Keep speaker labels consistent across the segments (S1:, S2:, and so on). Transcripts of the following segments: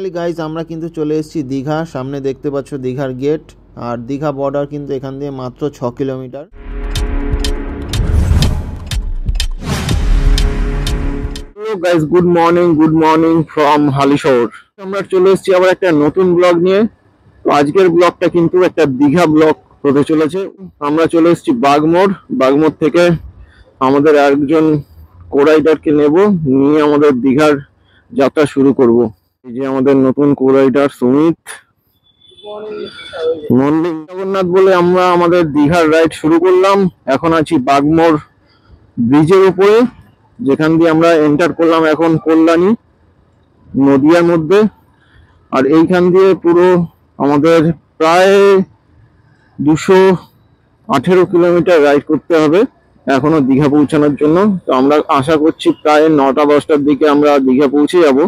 S1: Finally guys আমরা কিন্তু চলে এসেছি দীঘা। সামনে দেখতে পাচ্ছ দীঘার গেট, আর দীঘা বর্ডার কিন্তু এখান দিয়ে মাত্র 6 kilometre.
S2: Guys good morning from Halishahar. আমরা চলে এসেছি আবার একটা নতুন ব্লগ নিয়ে। তো আজকের ব্লগটা কিন্তু একটা দীঘা ব্লগ হতে চলেছে। আমরা চলে এসেছি বাগমোড় থেকে আমাদের একজন কোরাইডারকে নেব, নিয়ে আমাদের দীঘার যাত্রা শুরু করব। এই যে আমাদের নতুন কোরাইডার সুমিত। মর্নিং জগন্নাথ বলে আমরা আমাদের দীঘার রাইড শুরু করলাম। এখন আছি বাগমোড় ব্রিজের উপরে, যেখান দিয়ে আমরা এন্টার করলাম এখন কল্যাণী নদিয়ার মধ্যে। আর এইখান দিয়ে পুরো আমাদের প্রায় 218 কিলোমিটার রাইড করতে হবে এখনো দীঘা পৌঁছানোর জন্য। তো আমরা আশা করছি প্রায় 9টা-10টার দিকে আমরা দীঘা পৌঁছে যাব।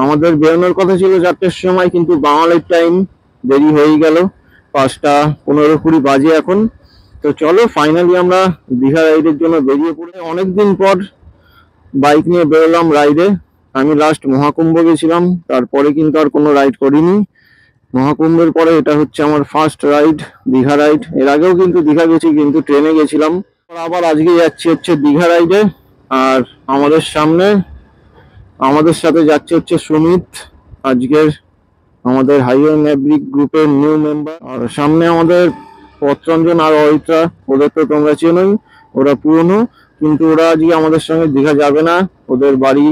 S2: আমাদের বেরোনোর কথা ছিল 4টের সময়, কিন্তু বাঙালির টাইম দেরি হয়ে গেল, 5:15-20 বাজে এখন। তো চলো ফাইনালি আমরা দীঘা রাইডের জন্য বেরিয়ে পড়ে। অনেকদিন পর বাইক নিয়ে বেরোলাম রাইডে। আমি লাস্ট মহাকুম্ভ গেছিলাম, তারপরে কিন্তু আর কোনো রাইড করিনি। মহাকুম্ভের পরে এটা হচ্ছে আমার ফার্স্ট রাইড, দীঘা রাইড। এর আগেও কিন্তু দীঘা গেছি, কিন্তু ট্রেনে গেছিলাম। আবার আজকে যাচ্ছি হচ্ছে দীঘা রাইডে। আর আমাদের সাথে যাচ্ছে হচ্ছে সুমিত, আজকের আমাদের হাইওয়ে ন্যাভিক গ্রুপের নিউ মেম্বার। আর সামনে আমাদের পথরঞ্জন আর অরিত্রা, ওদের তো তোমরা চেনোই, ওরা পুরনো, কিন্তু ওরা আজকে আমাদের সঙ্গে দীঘা যাবে না। ওদের বাড়ি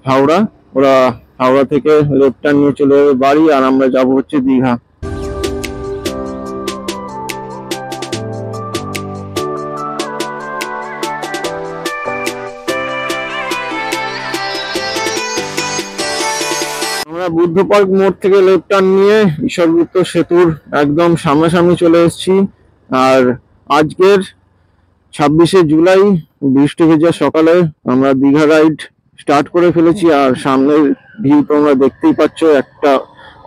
S2: হাওড়া, ওরা হাওড়া থেকে লেফট টার্ন নিয়ে চলে যাবে বাড়ি, আর আমরা যাব হচ্ছে দীঘা। আমরা বুদ্ধ পার্ক মোড় থেকে লেফট টার্ন নিয়ে ঈশ্বরগুপ্ত সেতুর একদম সামনাসামনি চলে এসেছি। আর আজকের 26শে জুলাই বৃষ্টি ভেজা সকালে আমরা দীঘা রাইড স্টার্ট করে ফেলেছি। আর সামনের ভিউ তোমরা দেখতেই পাচ্ছ, একটা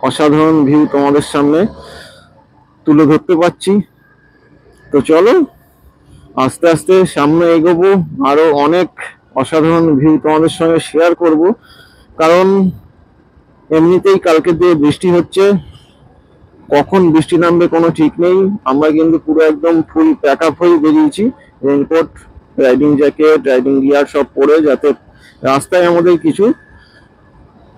S2: অসাধারণ ভিউ তোমাদের সামনে তুলে ধরতে পারছি। তো চলো আস্তে আস্তে সামনে এগোবো, আরো অনেক অসাধারণ ভিউ তোমাদের সঙ্গে শেয়ার করব। কারণ এমনিতেই কালকে দিয়ে বৃষ্টি হচ্ছে, কখন বৃষ্টি নামবে কোনো ঠিক নেই। আমরা কিন্তু পুরো একদম ফুল প্যাক আপ হয়ে বেরিয়েছি, raincoat, riding jacket, riding gear সব পরে, যাতে রাস্তায় আমাদের কিছু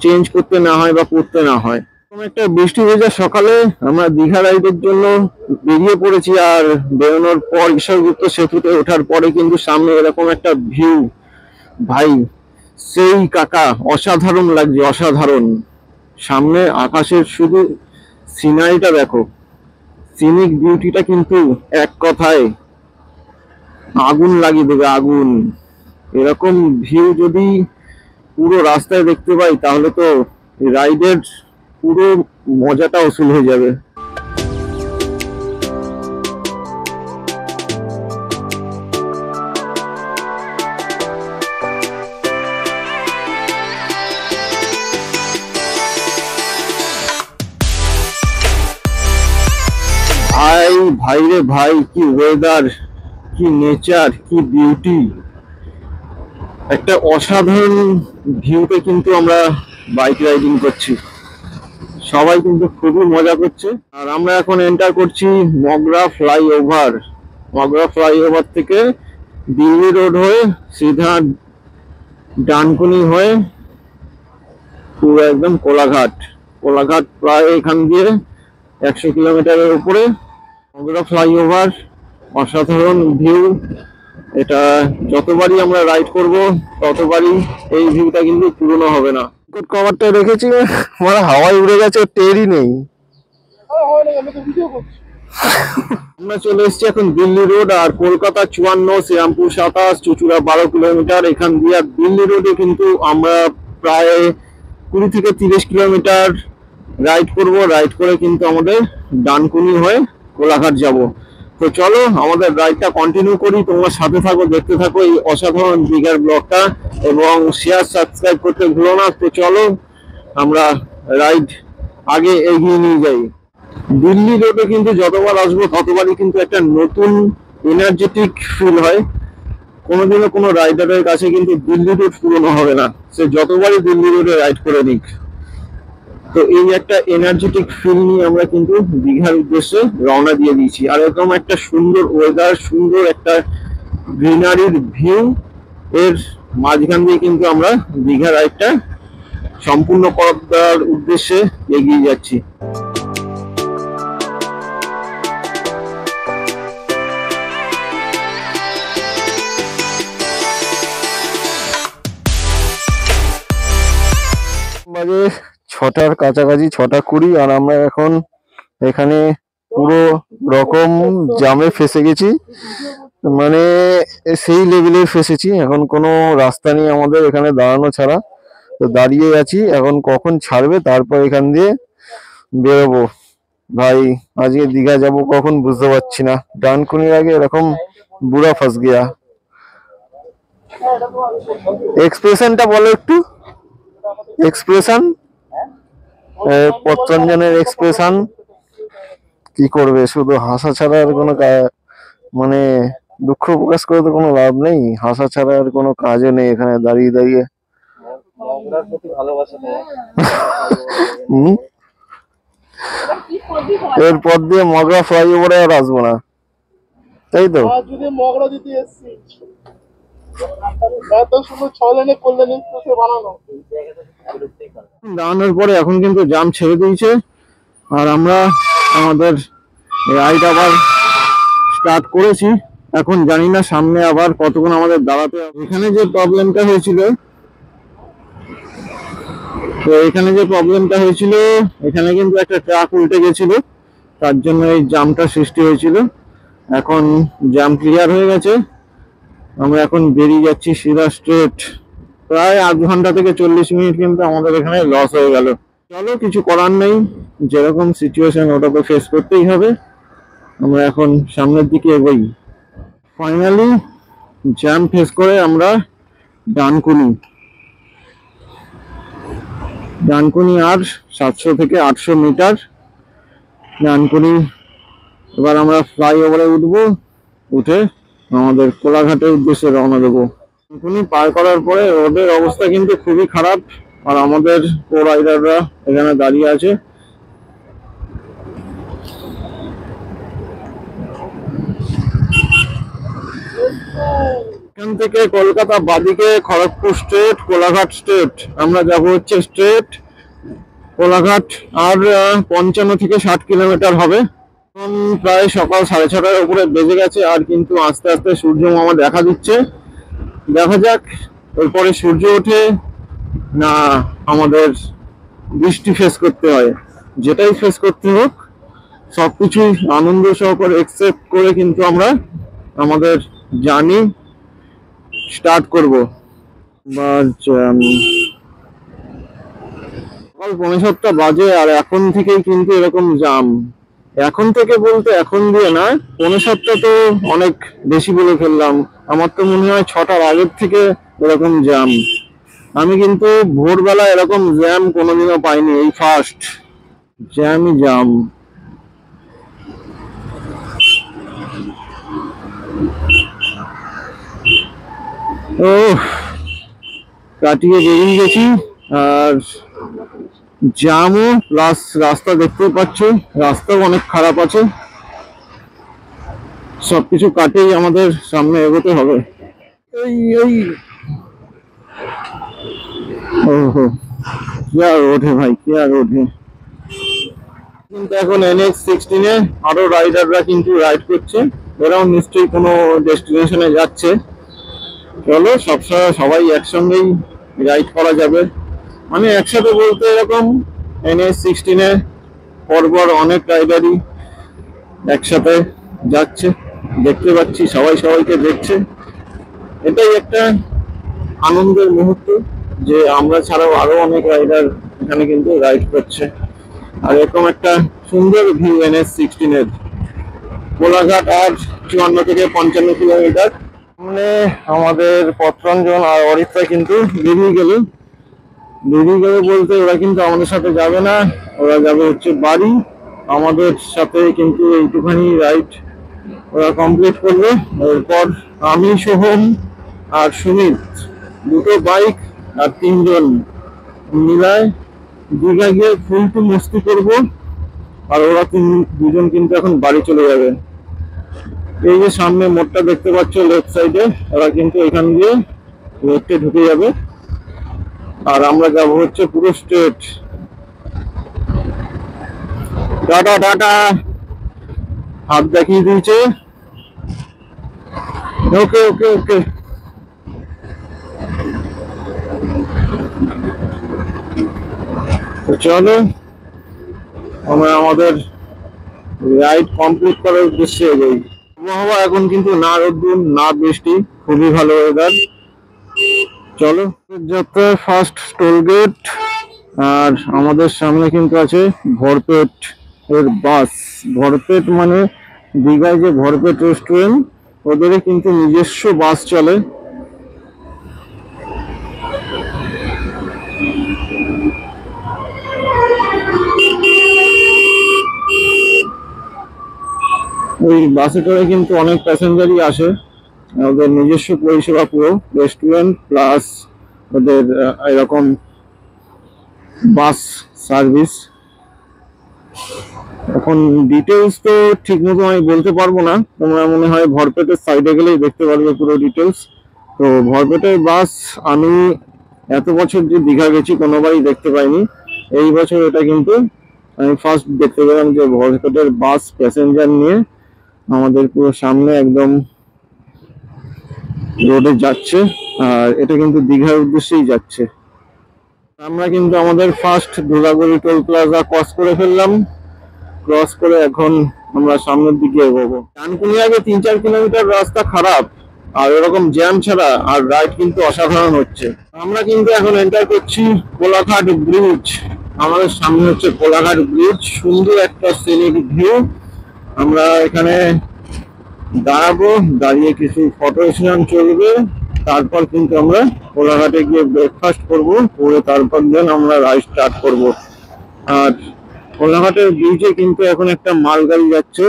S2: চেঞ্জ করতে না হয় বা করতে না হয়। একটা বৃষ্টি ভেজা সকালে আমরা দীঘা রাইডের জন্য বেরিয়ে পড়েছি। আর বেরোনোর পর ঈশ্বরগুপ্ত সেতুতে ওঠার পরে কিন্তু সামনে এরকম একটা ভিউ, ভাই সেই কাকা অসাধারণ লাগছে, অসাধারণ। সামনে আকাশের শুধু সিনারিটা দেখো, সিনিক বিউটিটা কিন্তু এক কথায় আগুন লাগিয়ে দেবে, আগুন। এরকম ভিউ যদি পুরো রাস্তায় দেখতে পাই, তাহলে তো রাইডের পুরো মজাটা উসুল হয়ে যাবে। ভাই রে ভাই, কি ওয়েদার, কি নেচার, কি বিউটি। একটা অসাধারণ ভিউতে কিন্তু আমরা বাইক রাইডিং করছি, সবাই কিন্তু খুবই মজা করছে। আর আমরা এখন এন্টার করছি মগরা ফ্লাইওভার থেকে দিল্লি রোড হয়ে সিধা ডানকুনি হয়ে পুরো একদম কোলাঘাট প্রায় এখান দিয়ে 100 কিলোমিটারের উপরে মগরা ফ্লাইওভার। অসাধারণ ভিউ। এটা যতবারই আমরা রাইড করব ততবারই এই ভিউটা কিন্তু পুরনো হবে না। কভারটা রেখেছি, আমার হাওয়ায় উড়ে গেছে, টেরই নেই। আমরা চলে এসেছি এখন দিল্লি রোড। আর কলকাতা 54, শ্রীরামপুর 27, চুচুড়া 12 কিলোমিটার। এখান দিয়ে দিল্লি রোডে কিন্তু আমরা প্রায় 20 থেকে 30 কিলোমিটার রাইড করব। রাইড করে কিন্তু আমাদের ডানকুনি হয়ে কোলাঘাট যাব। তো চলো আমাদের রাইডটা কন্টিনিউ করি, তোমরা সাথে থাকো, দেখতে থাকো এই অসাধারণ দীঘার ব্লগটা, এবং শেয়ার সাবস্ক্রাইব করতে ভুলো না। তো চলো আমরা রাইড আগে এগিয়ে নিয়ে যাই। দিল্লি রোডে কিন্তু যতবার আসবো ততবারই কিন্তু একটা নতুন এনার্জেটিক ফিল হয়। কোনোদিনও কোনো রাইডারের কাছে কিন্তু দিল্লি রোড পুরনো হবে না, সে যতবারই দিল্লি রোডে রাইড করে নিক। তো এই একটা এনার্জেটিক ফিল নিয়ে আমরা কিন্তু দীঘার উদ্দেশ্যে রওনা দিয়ে দিয়েছি। আর এরকম একটা সুন্দর ওয়েদার, সুন্দর একটা গ্রিনারির ভিউ এর মাঝখান দিয়ে কিন্তু আমরা দীঘার একটা সম্পূর্ণ করার উদ্দেশ্যে এগিয়ে যাচ্ছি। বাজে 6টার কাছাকাছি, 6:20, আর আমরা এখন এখানে পুরো রকম জামে ফেসে গেছি, মানে সেই লেভেলের ফেসেছি। এখন কোনো রাস্তা নেই আমাদের এখানে দাঁড়ানো ছাড়া, তো দাঁড়িয়ে আছি। এখন কখন ছাড়বে তারপর এখান দিয়ে বেরোবো। ভাই আজকে দীঘা যাব কখন বুঝতে পারছি না। ডানকুনির আগে এরকম বুড়া ফাঁস গিয়া। এক্সপ্রেশনটা বলো একটু, এক্সপ্রেশন, পতঞ্জনের এক্সপ্রেশন। কি করবে, শুধু হাসা ছাড়া আর কোনো মানে দুঃখ প্রকাশ করে তো কোনো লাভ নেই। হাসা ছাড়া আর কোনো কাজও নেই এখানে দাঁড়িয়ে দাঁড়িয়ে। এরপর দিয়ে মগরা ফ্লাইওভারে আর আসবো না, তাই তো? দাঁড়ানোর পরে এখন কিন্তু জাম ছেড়ে দিয়েছে, আর আমরা আমাদের রাইড আবার স্টার্ট করেছি। এখন জানি না সামনে আবার কতক্ষণ আমাদের দাঁড়াতে হবে। এখানে যে প্রবলেমটা হয়েছিল, এখানে কিন্তু একটা ট্রাক উল্টে গেছিল, তার জন্য এই জামটা সৃষ্টি হয়েছিল। এখন জাম ক্লিয়ার হয়ে গেছে, আমরা এখন বেরিয়ে যাচ্ছি সিধা স্ট্রেট। প্রায় আধ ঘন্টা থেকে 40 মিনিট কিন্তু আমাদের এখানে লস হয়ে গেল। চলো, কিছু করার নেই, যেরকম সিচুয়েশন ওটা তো ফেস করতেই হবে। আমরা এখন সামনের দিকে এগোই। ফাইনালি জ্যাম ফেস করে আমরা ডানকুনি আর 700 থেকে 800 মিটার ডানকুনি। এবার আমরা ফ্লাইওভারে উঠবো, উঠে আমাদের কোলাঘাটের উদ্দেশ্যে রওনা দেবো। ডানকুনি পার করার পরে রোডের অবস্থা কিন্তু খুবই খারাপ, আর আমাদের কো রাইডাররা এখানে দাঁড়িয়ে আছে। এখান থেকে কলকাতা বাদিকে খড়গপুর স্ট্রেট, কোলাঘাট স্ট্রেট। আমরা যাবো হচ্ছে স্ট্রেট কোলাঘাট, আর 55 থেকে 60 কিলোমিটার হবে। এখন প্রায় সকাল 6:30টার উপরে বেজে গেছে, আর কিন্তু আস্তে আস্তে সূর্য মামা দেখা দিচ্ছে। দেখা যাক এরপরে সূর্য ওঠে না আমাদের বৃষ্টি ফেস করতে হয়। যেটাই ফেস করতে হোক, সবকিছুই আনন্দ সহকারে একসেপ্ট করে কিন্তু আমরা আমাদের জার্নি স্টার্ট করব। সকাল 6:45 বাজে, আর এখন থেকেই কিন্তু এরকম জাম। এখন থেকে বলতে এখন দিয়ে না, 6:45 তো অনেক বেশি বলে ফেললাম। আমার তো মনে হয় 6টার আগের থেকে এরকম জাম। আমি কিন্তু ভোরবেলা এরকম জ্যাম কোনোদিনও পাইনি, এই ফার্স্ট জ্যামই জাম। ও কাটিয়ে বেরিয়ে গেছি, আর জামও প্লাস রাস্তা দেখতে পাচ্ছ, রাস্তাও অনেক খারাপ আছে। সবকিছু কাটেই আমাদের সামনে এগোতে হবে। ওহো, কি আর ওঠে ভাই, কি আর ওঠে। কিন্তু এখন NH16 আরো রাইডাররা কিন্তু রাইড করছে, এরাও নিশ্চয়ই কোনো ডেস্টিনেশনে যাচ্ছে। চলো সবাই একসঙ্গেই রাইড করা যাবে, মানে একসাথে বলতে এরকম NH16 পরপর অনেক রাইডারই একসাথে যাচ্ছে, দেখতে পাচ্ছি সবাই সবাইকে দেখছে। এটাই একটা আনন্দের মুহূর্ত যে আমরা ছাড়াও আরো অনেক রাইডার এখানে কিন্তু রাইড করছে। আর এরকম একটা সুন্দর ভিউ NH16 কোলাঘাট আর 54 থেকে 55 কিলোমিটার। সামনে আমাদের পত্রঞ্জন আর অরিত্রা কিন্তু বেরিয়ে গেল বলতে ওরা কিন্তু আমাদের সাথে যাবে না, ওরা যাবে হচ্ছে বাড়ি। আমাদের সাথে কিন্তু এইটুখানি রাইড ওরা কমপ্লিট করবে। এরপর আমি, সোহম আর সুমিত, দুটো বাইক আর 3 জন মিলায় দীঘা গিয়ে ফুল টু মস্তি করবো। আর ওরা দুজন কিন্তু এখন বাড়ি চলে যাবে। এই যে সামনে মোড়টা দেখতে পাচ্ছ লেফট সাইডে, ওরা কিন্তু এখান দিয়ে লেফটে ঢুকে যাবে। আর আমরা যাবো হচ্ছে পুরো স্ট্রেট। টাটা টাটা, হাত দেখিয়ে দিয়েছে। ওকে ওকে ওকে, তো চলো আমরা আমাদের রাইড কমপ্লিট করার উদ্দেশ্যে এগোই। আবহাওয়া এখন কিন্তু না রোদ্দুর না বৃষ্টি, খুবই ভালো ওয়েদার। চলো যাত্রার ফার্স্ট টোল গেট। আর আমাদের সামনে কিন্তু আছে ভরপেট এর বাস। ভরপেট মানে দীঘায় যে ভরপেট রেস্টুরেন্ট, ওদেরই কিন্তু নিজস্ব বাস চলে। ওই বাসে করে কিন্তু অনেক প্যাসেঞ্জারই আসে। ওদের নিজস্ব পরিষেবা পুরো রেস্টুরেন্ট প্লাস ওদের এরকম বাস সার্ভিস। এখন ডিটেলস তো ঠিক মতো আমি বলতে পারবো না, তোমরা মনে হয় ভরপেটের সাইডে গেলেই দেখতে পারবে পুরো ডিটেলস। তো ভরপেটের বাস আমি এত বছর যে দীঘা গেছি কোনোবারই দেখতে পাইনি। এই বছর এটা কিন্তু আমি ফার্স্ট দেখতে পেলাম যে ভরপেটের বাস প্যাসেঞ্জার নিয়ে আমাদের পুরো সামনে একদম রোডে যাচ্ছে। আর এটা কিন্তু দীঘার উদ্দেশ্যেই যাচ্ছে। আমরা কিন্তু আমাদের first Dhulagori toll plaza cross করে ফেললাম। ক্রস করে এখন আমরা সামনের দিকে এগোবো। ডানকুনি আগে 3-4 কিলোমিটার রাস্তা খারাপ, আর এরকম জ্যাম ছাড়া আর রাইড কিন্তু অসাধারণ হচ্ছে। আমরা কিন্তু এখন এন্টার করছি কোলাঘাট ব্রিজ। আমাদের সামনে হচ্ছে কোলাঘাট ব্রিজ, সুন্দর একটা সিনিক ভিউ। আমরা এখানে দাঁড়াবো, দাঁড়িয়ে কিছু ফটো সেশন চলবে। তারপর কিন্তু আমরা কোলাঘাটে গিয়ে ব্রেকফাস্ট করবো, করে তারপর দেন আমরা রাইড স্টার্ট করব। আর কোলাঘাটের ব্রিজে কিন্তু এখন একটা মালগাড়ি যাচ্ছে।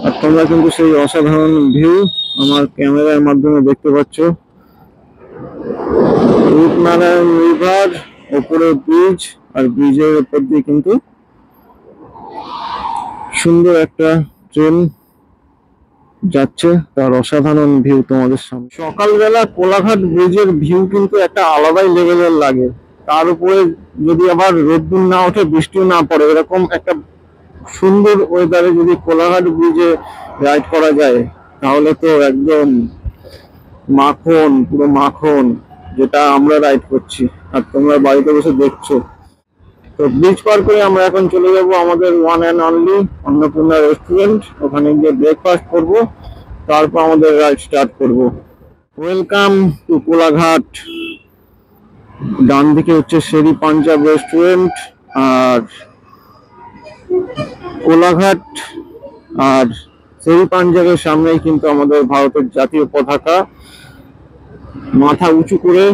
S2: আর তোমরা কিন্তু সেই অসাধারণ ভিউ আমার ক্যামেরার মাধ্যমে দেখতে পাচ্ছ। রূপনারায়ণ রিভার, ওপরে ব্রিজ, আর ব্রিজের উপর দিয়ে কিন্তু সুন্দর একটা ট্রেন যাচ্ছে, তার অসাধারণ ভিউ তোমাদের সামনে। সকালবেলা কোলাঘাট ব্রিজের ভিউ কিন্তু একটা আলাদাই লেভেলের লাগে। তার উপরে যদি আবার রোদ্দুর না ওঠে, বৃষ্টিও না পড়ে, এরকম একটা সুন্দর ওয়েদারে যদি কোলাঘাট ব্রিজে রাইড করা যায়, তাহলে তো একদম মাখন, পুরো মাখন, যেটা আমরা রাইড করছি আর তোমরা বাড়িতে বসে দেখছো। তো ব্রিজ পার করে আমরা এখন চলে যাব আমাদের one and only Annapurna restaurant. ওখানে গিয়ে ব্রেকফাস্ট করব, তারপর আমাদের রাইড স্টার্ট করব। Welcome to Kolaghat. ডান দিকে হচ্ছে শেরি পাঞ্জাব রেস্টুরেন্ট, আর কোলাঘাট আর শেরি পাঞ্জাবের সামনেই কিন্তু আমাদের ভারতের জাতীয় পতাকা মাথা উঁচু করে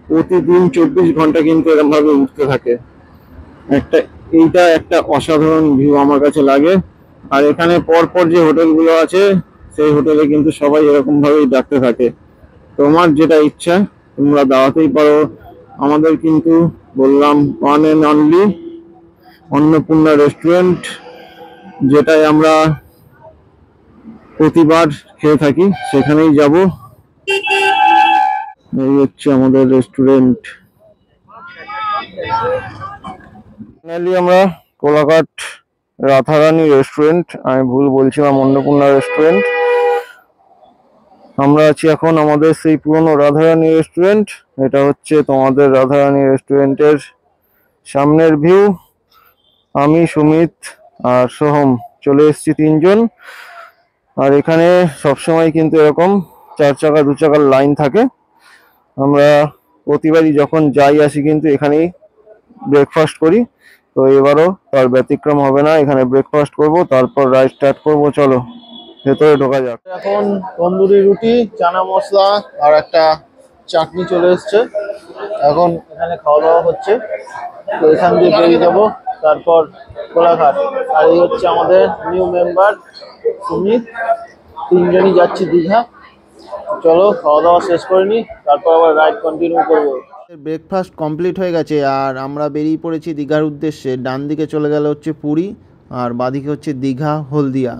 S2: প্রতিদিন 24 ঘন্টা কিন্তু এরকম ভাবে উঠতে থাকে। এইটা একটা অসাধারণ ভিউ আমার কাছে লাগে। আর এখানে পরপর যে হোটেলগুলো আছে, সেই হোটেলে কিন্তু সবাই এরকম ভাবেই ডাকতে থাকে। তোমার যেটা ইচ্ছা তোমরা দাওয়াতেই পারো। আমাদের কিন্তু বললাম one and only Annapurna restaurant, যেটাই আমরা প্রতিবার খেয়ে থাকি, সেখানেই যাব। এই হচ্ছে আমাদের রেস্টুরেন্ট। ফাইনালি আমরা কোলাঘাট রাধারানী রেস্টুরেন্ট, আমি ভুল বলছিলাম, অন্নপূর্ণা রেস্টুরেন্ট। আমরা আছি এখন আমাদের সেই পুরনো রাধারানী রেস্টুরেন্ট। এটা হচ্ছে তোমাদের রাধারানী রেস্টুরেন্টের সামনের ভিউ। আমি, সুমিত আর সোহম চলে এসেছি 3 জন। আর এখানে সবসময় কিন্তু এরকম 4 চাকা 2 চাকার লাইন থাকে। আমরা প্রতিবারই যখন যাই আসি কিন্তু এখানেই ব্রেকফাস্ট করি। তো এবারও তার ব্যতিক্রম হবে না, এখানে ব্রেকফাস্ট করব, তারপর রাইড স্টার্ট করব। চলো ভেতরে ঢোকা যাক। এখন তন্দুরি রুটি, চানা মশলা আর একটা চাটনি চলে এসছে। এখন এখানে খাওয়া দাওয়া হচ্ছে। তো এখান দিয়ে বেরিয়ে যাবো, তারপর কোলাঘাট। আর এই হচ্ছে আমাদের নিউ মেম্বার সুমিত। 3 জনই যাচ্ছি দীঘা। চলো খাওয়া দাওয়া শেষ করে নি, তারপর আবার রাইড কন্টিনিউ করবো।
S1: ব্রেকফাস্ট কমপ্লিট হয়ে গেছে আর আমরা বেরিয়ে পড়েছি দীঘার উদ্দেশ্যে। ডান দিকে চলে গেল হচ্ছে পুরী আর বাঁদিকে হচ্ছে দীঘা হলদিয়া।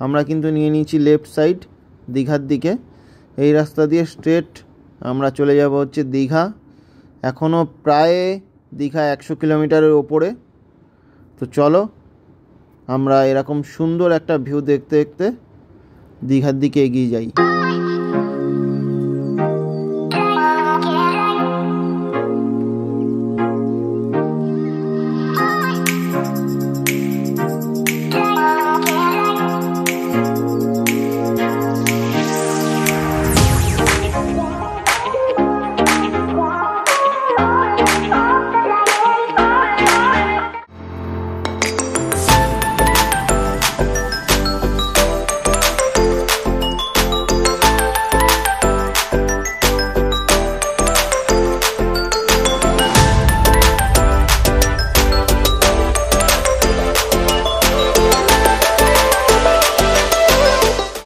S1: আমরা কিন্তু নিয়ে নিয়েছি লেফট সাইড দীঘার দিকে। এই রাস্তা দিয়ে স্ট্রেট আমরা চলে যাব হচ্ছে দীঘা। এখনও প্রায় দীঘা 100 কিলোমিটারের ওপরে। তো চলো আমরা এরকম সুন্দর একটা ভিউ দেখতে দেখতে দীঘার দিকে এগিয়ে যাই।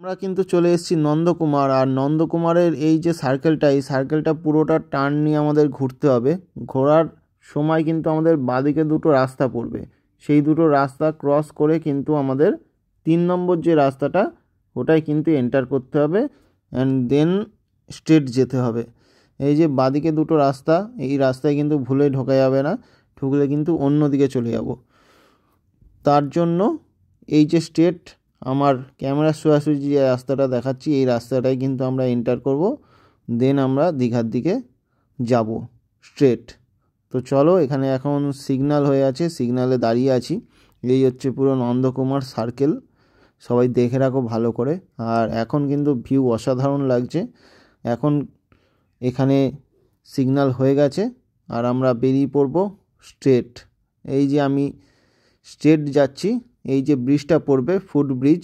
S1: আমরা কিন্তু চলে এসেছি নন্দকুমার। আর নন্দকুমারের এই যে সার্কেলটা, এই সার্কেলটা পুরোটা টার্ন নিয়ে আমাদের ঘুরতে হবে। ঘোরার সময় কিন্তু আমাদের বাঁদিকে দুটো রাস্তা পড়বে, সেই দুটো রাস্তা ক্রস করে কিন্তু আমাদের 3 নম্বর যে রাস্তাটা ওটাই কিন্তু এন্টার করতে হবে অ্যান্ড দেন স্ট্রেট যেতে হবে। এই যে বাঁদিকে দুটো রাস্তা, এই রাস্তায় কিন্তু ভুলে ঢোকা যাবে না, ঢুকলে কিন্তু অন্য দিকে চলে যাব। তার জন্য এই যে স্ট্রেট আমার ক্যামেরার সোজাসুজি যে রাস্তাটা দেখাচ্ছি এই রাস্তাটাই কিন্তু আমরা এন্টার করব, দেন আমরা দীঘার দিকে যাব স্ট্রেট। তো চলো, এখানে এখন সিগন্যাল হয়ে আছে, সিগন্যালে দাঁড়িয়ে আছি। এই হচ্ছে পুরো নন্দকুমার সার্কেল, সবাই দেখে রাখো ভালো করে। আর এখন কিন্তু ভিউ অসাধারণ লাগছে। এখন এখানে সিগন্যাল হয়ে গেছে আর আমরা বেরিয়ে পড়ব স্ট্রেট। এই যে আমি স্ট্রেট যাচ্ছি, এই যে ব্রিজটা পড়বে ফুট ব্রিজ,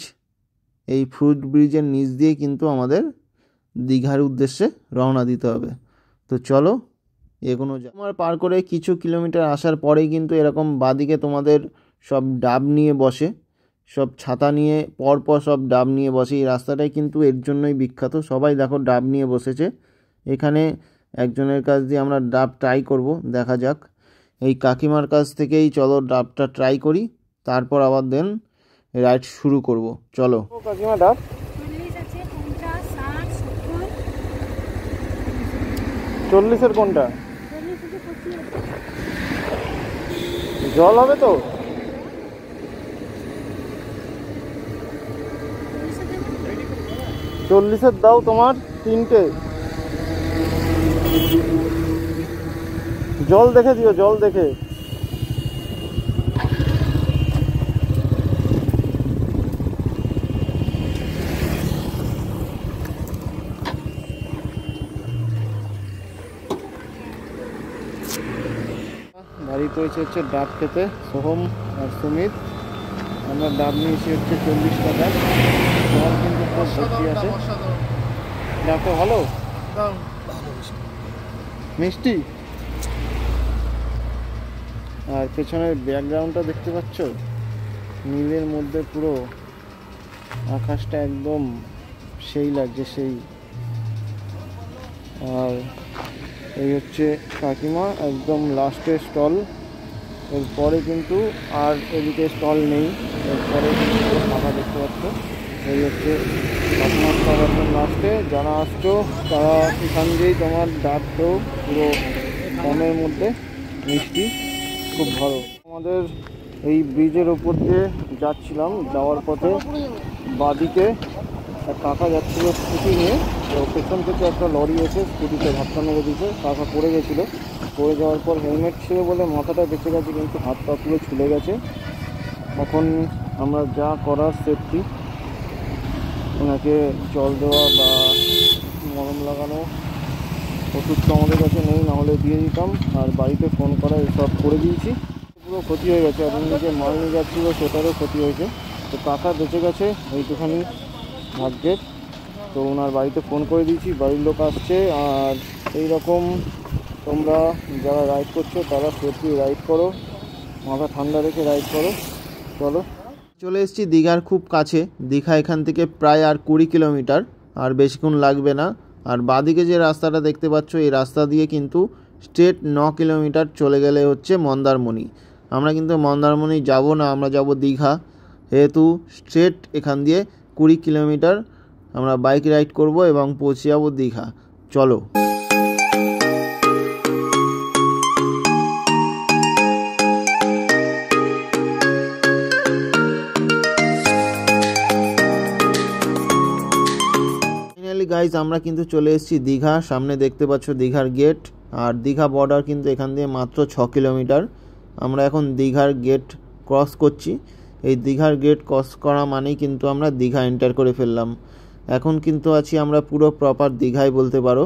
S1: এই ফুট ব্রিজের নিচ দিয়ে কিন্তু আমাদের দীঘার উদ্দেশ্যে রওনা দিতে হবে। তো চলো এগোনো যাক। তোমার পার করে কিছু কিলোমিটার আসার পরেই কিন্তু এরকম বাঁদিকে তোমাদের সব ডাব নিয়ে বসে, সব ছাতা নিয়ে পরপর সব ডাব নিয়ে বসে। এই রাস্তাটাই কিন্তু এর জন্যই বিখ্যাত, সবাই দেখো ডাব নিয়ে বসেছে। এখানে একজনের কাছ দিয়ে আমরা ডাব ট্রাই করব, দেখা যাক। এই কাকিমার কাছ থেকেই চলো ডাবটা ট্রাই করি, তারপর আবার দেন রাইড শুরু করব। চলো কাকিমা, ডাব 40-এর কোনটা? জল হবে তো? 40-এর দাও তোমার 3টে। জল দেখে দিও, জল দেখে। বাড়ি পড়েছে হচ্ছে ডাব খেতে সোহম আর সুমিত। আমরা ডাব নিয়েছি হচ্ছে 40 টাকা। জল কিন্তু খুব ভর্তি আছে। ডাবটা ভালো, মিষ্টি। আর পেছনের ব্যাকগ্রাউন্ডটা দেখতে পাচ্ছ, নীলের মধ্যে পুরো আকাশটা একদম সেই লাগছে, সেই। আর এই হচ্ছে কাকিমা, একদম লাস্টে স্টল। এরপরে কিন্তু আর এদিকে স্টল নেই, এরপরে কিন্তু ফাঁকা দেখতে পাচ্ছ। এই হচ্ছে কাকিমার স্টল একদম লাস্টে। যারা আসছো তারা এখান দিয়েই তোমার ডাবটাও পুরো কমের মধ্যে, মিষ্টি, খুব ভালো। আমাদের এই ব্রিজের ওপর দিয়ে যাচ্ছিলাম, যাওয়ার পথে বাঁদিকে এক কাকা যাচ্ছিলো স্কুটি নিয়ে। তো পেছন থেকে একটা লরি এসে স্কুটিতে ধাক্কা মেরে দিয়েছে, কাকা পড়ে গেছিলো। পড়ে যাওয়ার পর হেলমেট ছিল বলে মাথাটা বেঁচে গেছে, কিন্তু হাত পা পুরো ছুলে গেছে। এখন আমরা যা করার সেফটি, ওনাকে জল দেওয়া বা মলম লাগানো, ওষুধ তো আমাদের কাছে নেই, নাহলে দিয়ে দিতাম। আর বাড়িতে ফোন করা এসব করে দিয়েছি। পুরো ক্ষতি হয়ে গেছে, এখন যে মাল নিয়ে যাচ্ছিলো সেটারও ক্ষতি হয়েছে। তো কাকা বেঁচে গেছে এইটুখানি ভাগ্যের। তো ওনার বাড়িতে ফোন করে দিয়েছি, বাড়ির লোক আসছে। আর এই রকম তোমরা যারা রাইড করছো তারা সেফটি রাইড করো, মাথা ঠান্ডা রেখে রাইড করো। চলো, চলে এসেছি দীঘার খুব কাছে। দীঘা এখান থেকে প্রায় আর 20 কিলোমিটার, আর বেশিক্ষণ লাগবে না। আর বাঁদিকে যে রাস্তাটা দেখতে পাচ্ছ, এই রাস্তা দিয়ে কিন্তু স্ট্রেট 9 কিলোমিটার চলে গেলে হচ্ছে মন্দারমণি। আমরা কিন্তু মন্দারমণি যাব না, আমরা যাব দীঘা, যেহেতু স্ট্রেট এখান দিয়ে 20 কিলোমিটার আমরা বাইক রাইড করব এবং পৌঁছে যাব দীঘা। চলো। ফাইনালি গাইজ আমরা কিন্তু চলে এসেছি দীঘা। সামনে দেখতে পাচ্ছ দীঘার গেট, আর দীঘা বর্ডার কিন্তু এখান দিয়ে মাত্র 6 কিলোমিটার। আমরা এখন দীঘার গেট ক্রস করছি। এই দীঘার গেট ক্রস করা মানেই কিন্তু আমরা দীঘা এন্টার করে ফেললাম। এখন কিন্তু আছি আমরা পুরো প্রপার দীঘায় বলতে পারো।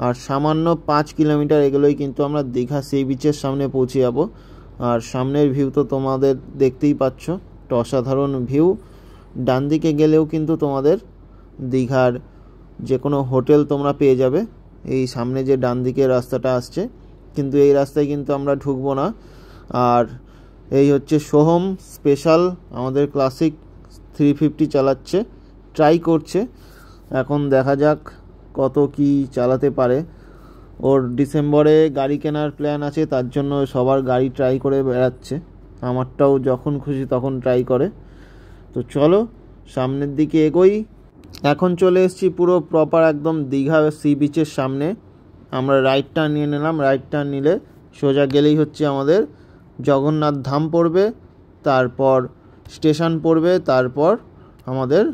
S1: আর সামান্য 5 কিলোমিটার এগুলোই কিন্তু আমরা দীঘা সি বিচের সামনে পৌঁছে যাব। আর সামনের ভিউ তো তোমাদের দেখতেই পাচ্ছ, একটা অসাধারণ ভিউ। ডান দিকে গেলেও কিন্তু তোমাদের দীঘার যে কোনো হোটেল তোমরা পেয়ে যাবে। এই সামনে যে ডান দিকের রাস্তাটা আসছে, কিন্তু এই রাস্তায় কিন্তু আমরা ঢুকবো না। আর এই হচ্ছে সোহম স্পেশাল, আমাদের ক্লাসিক 350 চালাচ্ছে, ট্রাই করছে। এখন দেখা যাক কত কি চালাতে পারে। ওর ডিসেম্বরে গাড়ি কেনার প্ল্যান আছে, তার জন্য সবার গাড়ি ট্রাই করে বেড়াচ্ছে। আমারটাও যখন খুশি তখন ট্রাই করে। তো চলো সামনের দিকে এগোই। এখন চলে এসেছি পুরো প্রপার একদম দীঘা সি বিচের সামনে। আমরা রাইট টার্ন নিয়ে নিলাম। রাইট টার্ন নিলে সোজা গেলেই হচ্ছে আমাদের জগন্নাথ ধাম পড়বে, তারপর স্টেশন পড়বে, তারপর আমাদের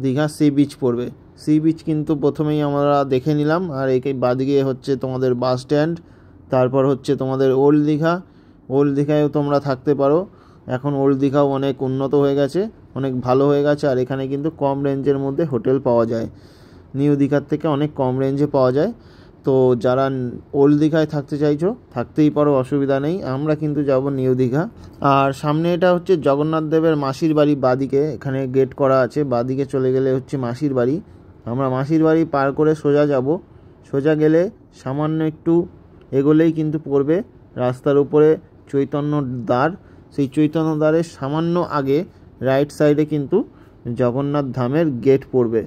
S1: দীঘা সি বিচ পড়বে। সি বিচ কিন্তু প্রথমেই আমরা দেখে নিলাম। আর এই বাদিকে হচ্ছে তোমাদের বাস স্ট্যান্ড, তারপর হচ্ছে তোমাদের ওল্ড দীঘা। ওল্ড দীঘায়ও তোমরা থাকতে পারো। এখন ওল্ড দীঘাও অনেক উন্নত হয়ে গেছে, অনেক ভালো হয়ে গেছে। আর এখানে কিন্তু কম রেঞ্জের মধ্যে হোটেল পাওয়া যায়, নিউ দীঘার থেকে অনেক কম রেঞ্জে পাওয়া যায়। তো যারা ওল্ড দীঘায় থাকতে চাইছো থাকতেই পারো, অসুবিধা নেই। আমরা কিন্তু যাব নিউ দীঘা। আর সামনে এটা হচ্ছে জগন্নাথ দেবের মাসির বাড়ি, বাদিকে এখানে গেট করা আছে। বাদিকে চলে গেলে হচ্ছে মাসির বাড়ি। আমরা মাসির বাড়ি পার করে সোজা যাব। সোজা গেলে সামান্য একটু এগোলেই কিন্তু পড়বে রাস্তার উপরে চৈতন্য দ্বার। সেই চৈতন্য দ্বারের সামান্য আগে রাইট সাইডে কিন্তু জগন্নাথ ধামের গেট পড়বে।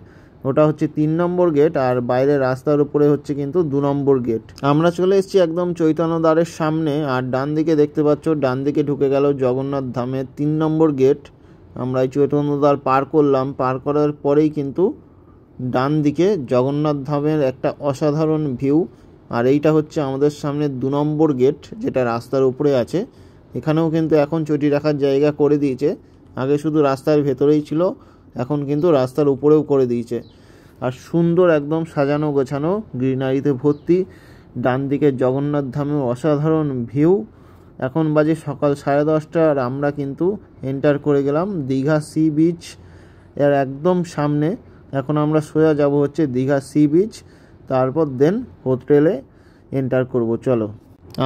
S1: ওটা হচ্ছে 3 নম্বর গেট, আর বাইরে রাস্তার উপরে হচ্ছে কিন্তু 2 নম্বর গেট। আমরা চলে এসেছি একদম চৈতন্য দ্বারের সামনে। আর ডান দিকে দেখতে পাচ্ছ, ডান দিকে ঢুকে গেল জগন্নাথ ধামের 3 নম্বর গেট। আমরা এই চৈতন্য দ্বার পার করলাম। পার করার পরেই কিন্তু ডান দিকে জগন্নাথ ধামের একটা অসাধারণ ভিউ। আর এইটা হচ্ছে আমাদের সামনে 2 নম্বর গেট, যেটা রাস্তার উপরে আছে। এখানেও কিন্তু এখন চটি রাখার জায়গা করে দিয়েছে। আগে শুধু রাস্তার ভেতরেই ছিল, এখন কিন্তু রাস্তার উপরেও করে দিয়েছে। আর সুন্দর একদম সাজানো গোছানো, গ্রিনারিতে ভর্তি। ডান দিকে জগন্নাথ ধামের অসাধারণ ভিউ। এখন বাজে সকাল 10:30, আর আমরা কিন্তু এন্টার করে গেলাম দীঘা সি বিচ এর একদম সামনে। এখন আমরা সোজা যাব হচ্ছে দীঘা সি বিচ, তারপর দেন হোটেলে এন্টার করব। চলো,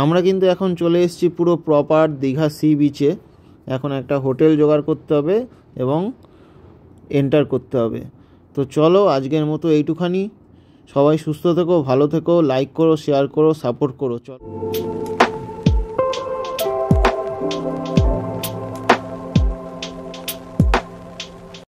S1: আমরা কিন্তু এখন চলে এসেছি পুরো প্রপার দীঘা সি বিচে। এখন একটা হোটেল জোগাড় করতে হবে এবং এন্টার করতে হবে। তো চলো আজকের মতো এইটুখানি। সবাই সুস্থ থেকো, ভালো থেকো, লাইক করো, শেয়ার করো, সাপোর্ট করো। চলো।